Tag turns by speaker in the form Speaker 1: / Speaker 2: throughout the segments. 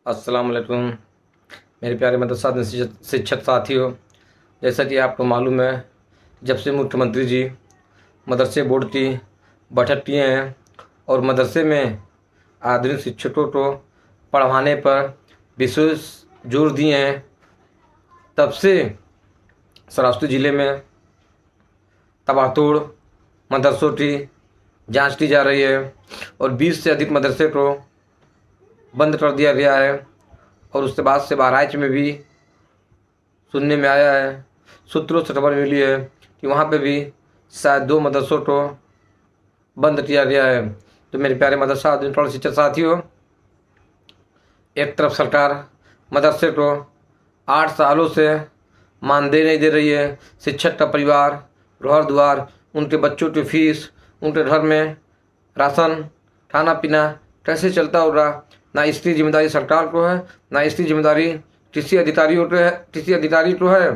Speaker 1: अस्सलाम वालेकुम मेरे प्यारे मदरसा शिक्षक साथियों। जैसा कि आपको मालूम है, जब से मुख्यमंत्री जी मदरसे बोर्ड की बैठक किए हैं और मदरसे में आधुनिक शिक्षकों को पढ़वाने पर विशेष जोर दिए हैं, तब से सरास्ती ज़िले में तबाहतोड़ मदरसों की जांच की जा रही है और 20 से अधिक मदरसे को बंद कर दिया गया है। और उसके बाद से बहराइच में भी सुनने में आया है, सूत्रों से खबर मिली है कि वहाँ पे भी शायद 2 मदरसों को बंद किया गया है। तो मेरे प्यारे मदरसा शिक्षक साथियों, एक तरफ सरकार मदरसे को 8 सालों से मानदेय नहीं दे रही है, शिक्षक का परिवार, घर द्वार, उनके बच्चों की फीस, उनके घर में राशन, खाना पीना कैसे चलता होगा, ना इसकी जिम्मेदारी सरकार को है, ना इसकी जिम्मेदारी किसी अधिकारी को है।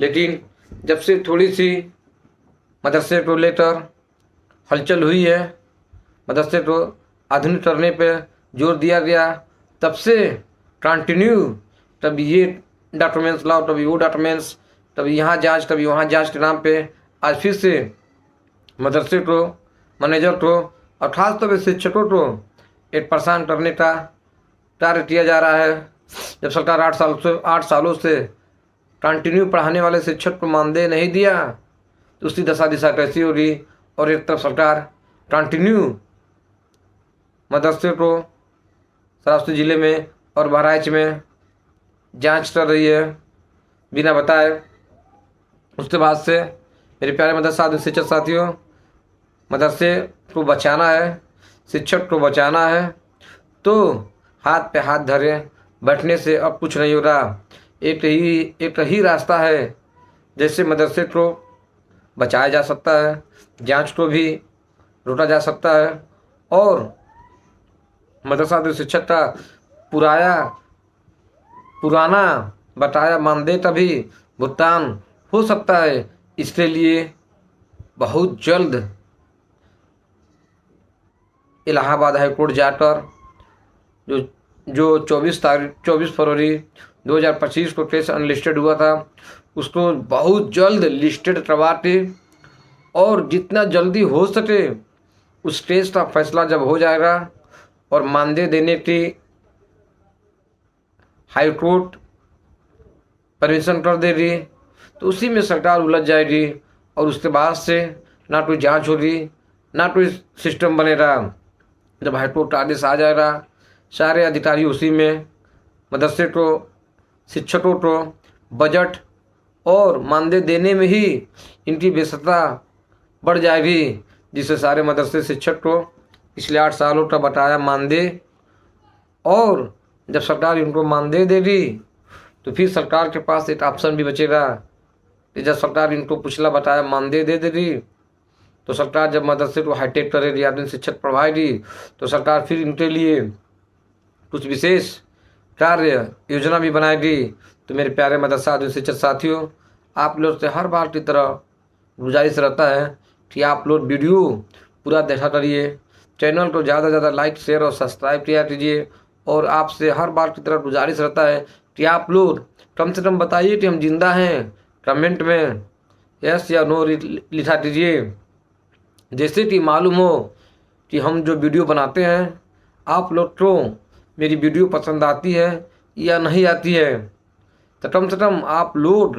Speaker 1: लेकिन जब से थोड़ी सी मदरसे को लेकर हलचल हुई है, मदरसे को आधुनिक करने पर जोर दिया गया, तब से कंटिन्यू कभी ये डॉक्यूमेंट्स लाओ, कभी वो डॉक्यूमेंट्स, कभी यहाँ जांच, कभी वहाँ जांच के नाम पे आज फिर से मदरसे को, मैनेजर को और ख़ासतौर पर शिक्षकों को एक परेशान करने का कार्य किया जा रहा है। जब सरकार 8 सालों से कंटिन्यू पढ़ाने वाले शिक्षक को मानदेय नहीं दिया तो उसकी दशा दिशा कैसी होगी। और एक तरफ सरकार कंटिन्यू मदरसे को सरास्ती ज़िले में और बहराइच में जांच कर रही है बिना बताए। उसके बाद से मेरे प्यारे मदरसा शिक्षक साथियों, मदरसे को बचाना है, शिक्षक को बचाना है, तो हाथ पे हाथ धरे बैठने से अब कुछ नहीं हो रहा। एक ही रास्ता है जैसे मदरसे को बचाया जा सकता है, जांच को भी रोका जा सकता है और मदरसा शिक्षक का पुराना बकाया मानदेय का भी भुगतान हो सकता है। इसके लिए बहुत जल्द इलाहाबाद हाई कोर्ट जाकर जो 24 फरवरी 2025 को केस अनलिस्टेड हुआ था, उसको बहुत जल्द लिस्टेड करवा के और जितना जल्दी हो सके उस केस का फैसला जब हो जाएगा और मानदेय देने की हाई कोर्ट परमिशन कर देगी तो उसी में सरकार उलझ जाएगी और उसके बाद से ना कोई जांच होगी, ना कोई सिस्टम बनेगा। जब हाई कोर्ट का आदेश आ जाएगा, सारे अधिकारी उसी में मदरसे को, शिक्षकों को बजट और मानदेय देने में ही इनकी व्यस्तता बढ़ जाएगी, जिससे सारे मदरसे शिक्षक को पिछले 8 सालों का बकाया मानदेय, और जब सरकार इनको मानदेय देगी तो फिर सरकार के पास एक ऑप्शन भी बचेगा कि जब सरकार इनको पिछला बकाया मानदेय दे देगी तो सरकार जब मदरसे को हाईटेक करेगी, आधुनिक शिक्षक पढ़वाएगी, तो सरकार फिर इनके लिए कुछ विशेष कार्य योजना भी बनाएगी। तो मेरे प्यारे मदरसा आधुनिक शिक्षक साथियों, आप लोग से हर बार की तरह गुजारिश रहता है कि आप लोग वीडियो पूरा देखा करिए, चैनल को ज़्यादा से ज़्यादा लाइक, शेयर और सब्सक्राइब किया कीजिए। और आपसे हर बार की तरह गुजारिश रहता है कि आप लोग कम से कम बताइए कि हम जिंदा हैं, कमेंट में यस या नो लिखा कीजिए, जैसे कि मालूम हो कि हम जो वीडियो बनाते हैं आप लोग को मेरी वीडियो पसंद आती है या नहीं आती है। तो कम से कम आप लोग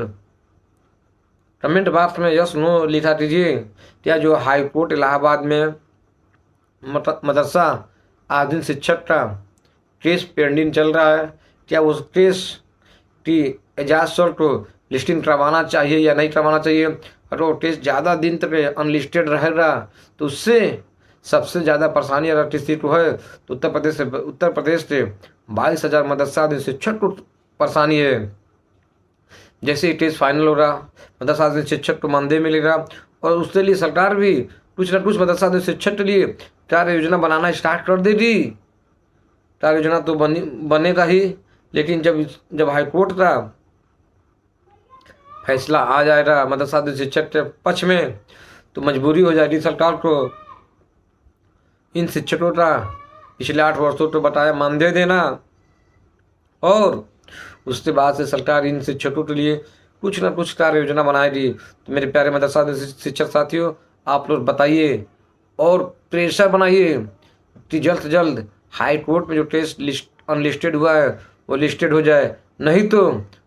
Speaker 1: कमेंट बॉक्स में यस नो लिखा कीजिए। क्या जो हाई कोर्ट इलाहाबाद में मदरसा आधुनिक शिक्षक का केस पेंडिंग चल रहा है, क्या उस केस की एजाज सर को लिस्टिंग करवाना चाहिए या नहीं करवाना चाहिए। अगर वो केस ज़्यादा दिन तक अनलिस्टेड रहेगा तो उससे सबसे ज़्यादा परेशानी अगर किसी को है तो उत्तर प्रदेश से 22,000 मदरसा शिक्षक को परेशानी है। जैसे ही केस फाइनल होगा, मदरसा शिक्षक को मानदेय मिलेगा और उसके लिए सरकार भी कुछ न कुछ मदरसा शिक्षक के लिए कार्य योजना बनाना स्टार्ट कर देगी। कार्य योजना तो बनेगा ही, लेकिन जब हाईकोर्ट का फैसला आ जाएगा मदरसा शिक्षक के पक्ष में तो मजबूरी हो जाएगी सरकार को इन शिक्षकों का पिछले 8 वर्षों को बताया मानदेय देना और उसके बाद से सरकार इन शिक्षकों के लिए कुछ ना कुछ कार्य योजना बनाएगी। तो मेरे प्यारे मदरसा शिक्षक साथियों, आप लोग बताइए और प्रेशर बनाइए कि जल्द से जल्द हाई कोर्ट में जो टेस्ट लिस्ट अनलिस्टेड हुआ है वो लिस्टेड हो जाए। नहीं तो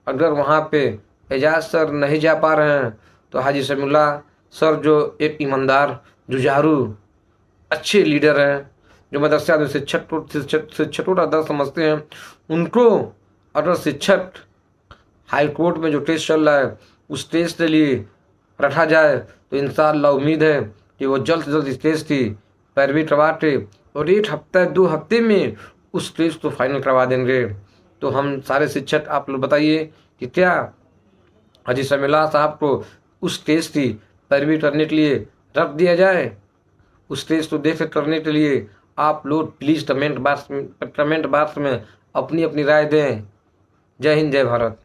Speaker 1: अगर वहाँ पे एजाज सर नहीं जा पा रहे हैं तो हाजी समीउल्लाह सर जो एक ईमानदार, जुझारू, अच्छे लीडर हैं, जो मदरसा में शिक्षकों का दर्द समझते हैं, उनको अगर शिक्षक हाई कोर्ट में जो टेस्ट चल रहा है उस टेस्ट के लिए रखा जाए तो इंशाअल्लाह उम्मीद है कि वो जल्द से जल्द इस टेस्ट की पैरवी करवा के और 1 हफ्ता 2 हफ्ते में उस टेस्ट को फाइनल करवा देंगे। तो हम सारे शिक्षक आप लोग बताइए कि क्या हाजी समीउल्लाह साहब को उस टेस्ट की पैरवी करने के लिए रख दिया जाए? उस टेस्ट को देख करने के लिए आप लोग प्लीज़ कमेंट बॉक्स में अपनी अपनी राय दें। जय हिंद, जय भारत।